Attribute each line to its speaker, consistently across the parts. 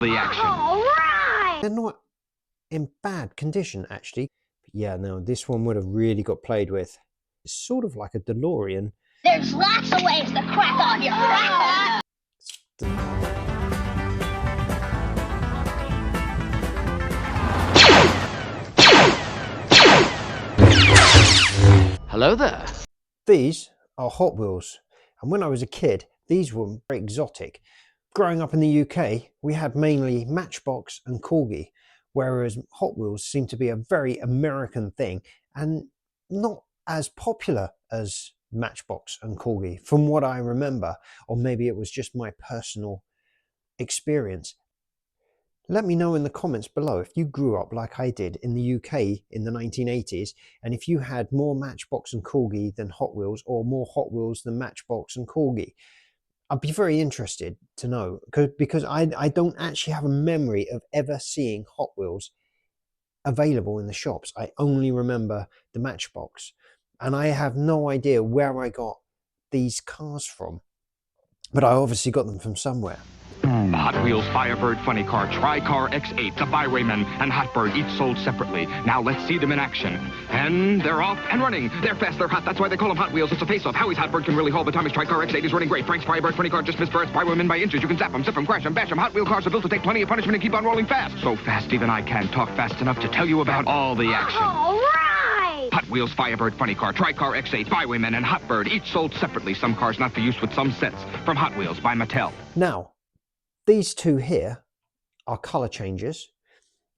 Speaker 1: The action.
Speaker 2: All right!
Speaker 3: They're not in bad condition, actually. But yeah, no, this one would have really got played with. It's sort of like a DeLorean.
Speaker 2: There's lots of ways to crack on your cracker.
Speaker 1: Hello there.
Speaker 3: These are Hot Wheels. And when I was a kid, these were very exotic. Growing up in the UK, we had mainly Matchbox and Corgi, whereas Hot Wheels seemed to be a very American thing and not as popular as Matchbox and Corgi, from what I remember, or maybe it was just my personal experience. Let me know in the comments below if you grew up like I did in the UK in the 1980s, and if you had more Matchbox and Corgi than Hot Wheels, or more Hot Wheels than Matchbox and Corgi. I'd be very interested to know, because I don't actually have a memory of ever seeing Hot Wheels available in the shops. I only remember the Matchbox, and I have no idea where I got these cars from, but I obviously got them from somewhere.
Speaker 1: Hot Wheels Firebird Funny Car, Tri-Car X8, the Bywayman, and Hotbird, each sold separately. Now let's see them in action. And they're off and running. They're fast, they're hot. That's why they call them Hot Wheels. It's a face-off. Howie's Hotbird can really haul, but Tommy's Tri-Car X8 is running great. Frank's Firebird Funny Car just missed Barrett's Bywayman by inches. You can zap them, zip them, crash them, bash them. Hot Wheel cars are built to take plenty of punishment and keep on rolling fast. So fast even I can't talk fast enough to tell you about all the action.
Speaker 2: All right!
Speaker 1: Hot Wheels Firebird Funny Car, Tri-Car X8, Bywayman, and Hotbird, each sold separately. Some cars not for use with some sets. From Hot Wheels by Mattel.
Speaker 3: Now, these two here are color changes.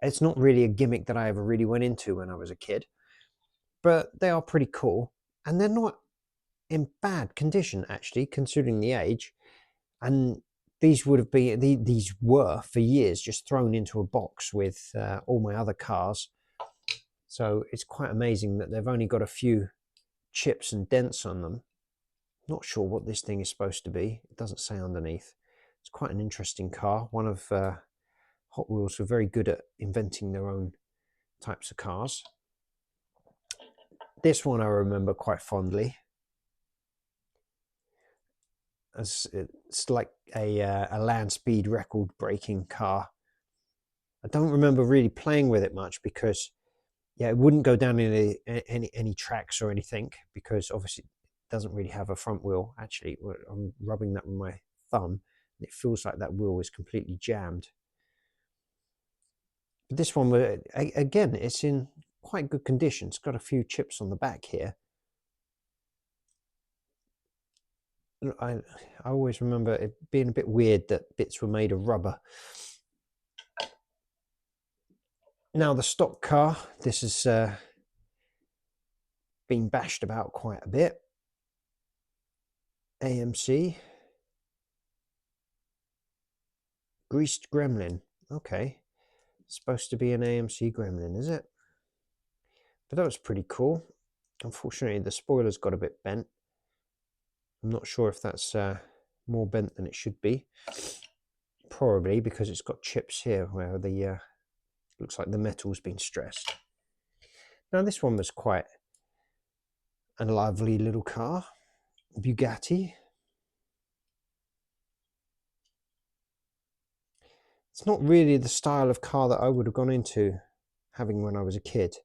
Speaker 3: It's not really a gimmick that I ever really went into when I was a kid, but they are pretty cool, and they're not in bad condition actually, considering the age. And these would have been, these were for years just thrown into a box with all my other cars. So it's quite amazing that they've only got a few chips and dents on them. Not sure what this thing is supposed to be. It doesn't say underneath. It's quite an interesting car. One of Hot Wheels were very good at inventing their own types of cars. This one I remember quite fondly, as it's like a land speed record breaking car. I don't remember really playing with it much because, yeah, it wouldn't go down in any tracks or anything, because obviously it doesn't really have a front wheel. Actually, I'm rubbing that with my thumb. It feels like that wheel is completely jammed. But this one, again, it's in quite good condition. It's got a few chips on the back here. I always remember it being a bit weird that bits were made of rubber. Now the stock car, this has been bashed about quite a bit. AMC. Greased Gremlin. Okay. It's supposed to be an AMC Gremlin, is it? But that was pretty cool. Unfortunately, the spoiler's got a bit bent. I'm not sure if that's more bent than it should be. Probably because it's got chips here where the looks like the metal's been stressed. Now this one was quite a lovely little car. Bugatti. It's not really the style of car that I would have gone into having when I was a kid.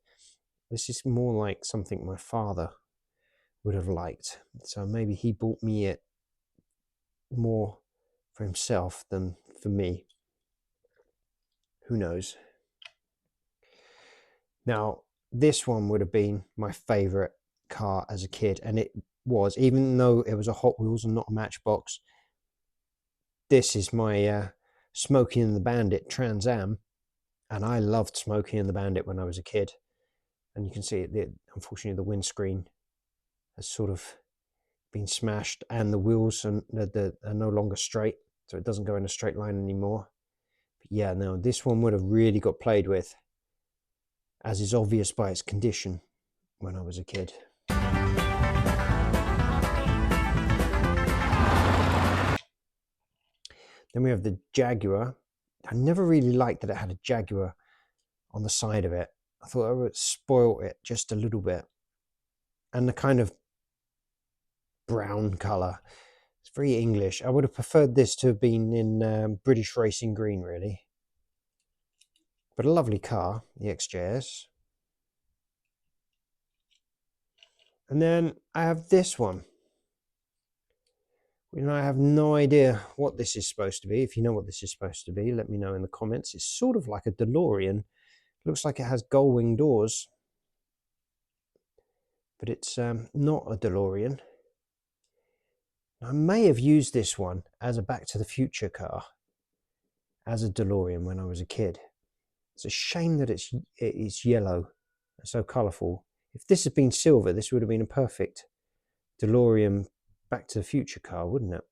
Speaker 3: This is more like something my father would have liked. So maybe he bought me it more for himself than for me. Who knows? Now, this one would have been my favorite car as a kid, and it was, even though it was a Hot Wheels and not a Matchbox. This is my Smokey and the Bandit Trans Am, and I loved Smokey and the Bandit when I was a kid. And you can see it, unfortunately the windscreen has sort of been smashed, and the wheels are no longer straight, so it doesn't go in a straight line anymore. But yeah, no, this one would have really got played with, as is obvious by its condition, when I was a kid. Then we have the Jaguar. I never really liked that it had a Jaguar on the side of it. I thought I would spoil it just a little bit. And the kind of brown colour, it's It's very English. I would have preferred this to have been in British Racing Green, really. But a lovely car, the XJS. And then I have this one. And I have no idea what this is supposed to be. If you know what this is supposed to be, let me know in the comments. It's sort of like a DeLorean. Looks like it has gull-wing doors. But it's not a DeLorean. I may have used this one as a Back to the Future car, as a DeLorean when I was a kid. It's a shame that it's yellow and so colourful. If this had been silver, this would have been a perfect DeLorean Back to the Future car, wouldn't it?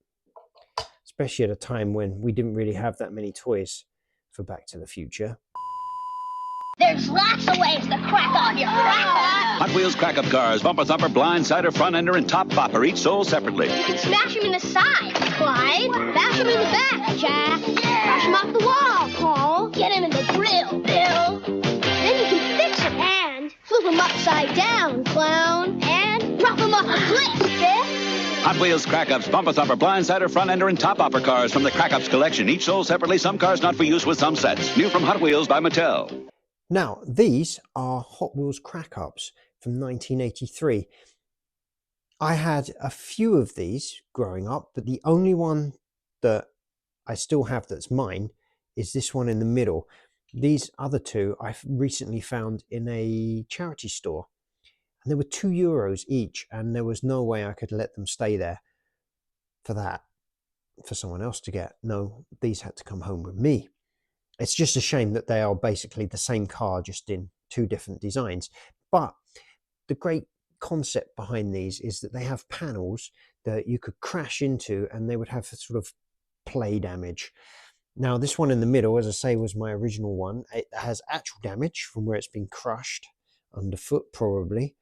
Speaker 3: Especially at a time when we didn't really have that many toys for Back to the Future.
Speaker 2: There's lots of ways to crack on your cracker.
Speaker 4: Hot Wheels crack-up cars, bumper thumper, blind sider, front ender, and top bopper, each sold separately.
Speaker 2: You can smash them in the side, Clyde. Bash them in the back, Jack. Crash them off the wall, Paul. Get them in the grill, Bill. Then you can fix them and flip them upside down, Clown. And drop them off a cliff, Biff.
Speaker 4: Hot Wheels crack-ups, bumper thumper, blind sider, front ender, and top bopper cars from the crack-ups collection, each sold separately, some cars not for use with some sets. New from Hot Wheels by Mattel.
Speaker 3: Now, these are Hot Wheels crack-ups from 1983. I had a few of these growing up, but the only one that I still have that's mine is this one in the middle. These other two I've recently found in a charity store. And they were €2 each, and there was no way I could let them stay there for that, for someone else to get. No, these had to come home with me. It's just a shame that they are basically the same car, just in two different designs. But the great concept behind these is that they have panels that you could crash into and they would have sort of play damage. Now, this one in the middle, as I say, was my original one. It has actual damage from where it's been crushed underfoot, probably.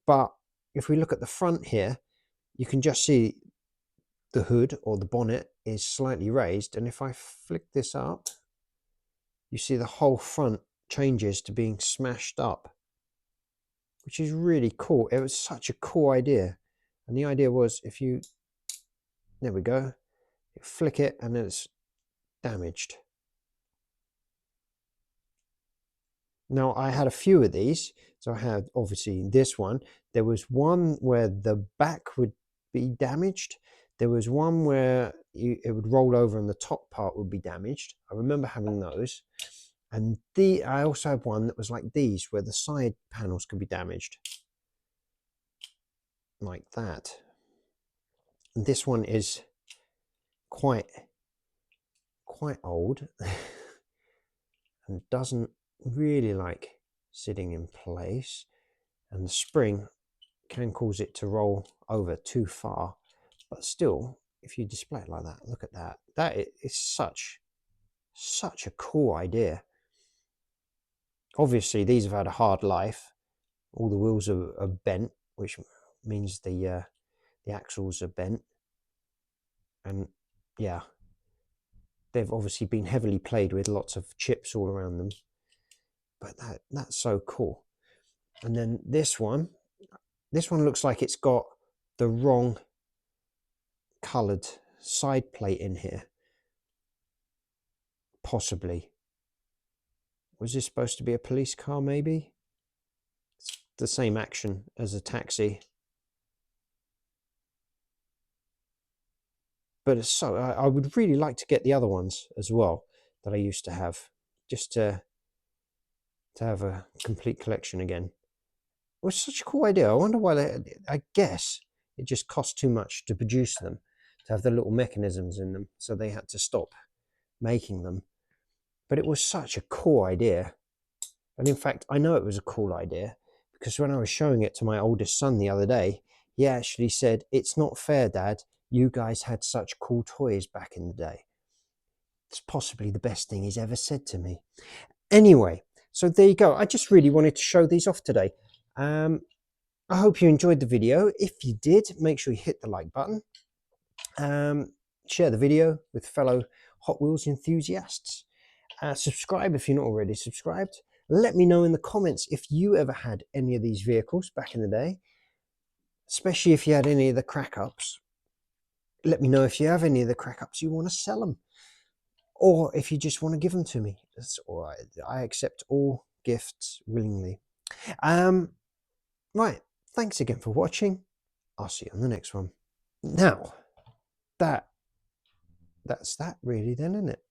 Speaker 3: But if we look at the front here, you can just see the hood or the bonnet is slightly raised. And if I flick this up, you see the whole front changes to being smashed up, which is really cool. It was such a cool idea. And the idea was if you, there we go, you flick it and then it's damaged. Now, I had a few of these. So I had obviously this one. There was one where the back would be damaged. There was one where it would roll over and the top part would be damaged. I remember having those. And I also had one that was like these, where the side panels could be damaged. Like that. And this one is quite old and doesn't really like sitting in place. And the spring can cause it to roll over too far. But still, if you display it like that, look at that. That is such a cool idea. Obviously, these have had a hard life. All the wheels are bent, which means the axles are bent. And yeah, they've obviously been heavily played with, lots of chips all around them. But that's so cool. And then this one looks like it's got the wrong coloured side plate in here. Possibly. Was this supposed to be a police car, maybe? It's the same action as a taxi. But it's so, I would really like to get the other ones as well that I used to have, just to have a complete collection again. It was such a cool idea. I wonder why I guess it just cost too much to produce them, to have the little mechanisms in them, so they had to stop making them. But it was such a cool idea. And in fact, I know it was a cool idea because when I was showing it to my oldest son the other day, he actually said, "It's not fair, Dad. You guys had such cool toys back in the day." It's possibly the best thing he's ever said to me. Anyway, so there you go. I just really wanted to show these off today. I hope you enjoyed the video. If you did, make sure you hit the like button. Share the video with fellow Hot Wheels enthusiasts. Subscribe if you're not already subscribed. Let me know in the comments if you ever had any of these vehicles back in the day, especially if you had any of the crack-ups. let me know if you have any of the crack-ups you want to sell them. Or if you just want to give them to me. That's all right. I accept all gifts willingly. Right. Thanks again for watching. I'll see you on the next one. Now, that's that really then, isn't it?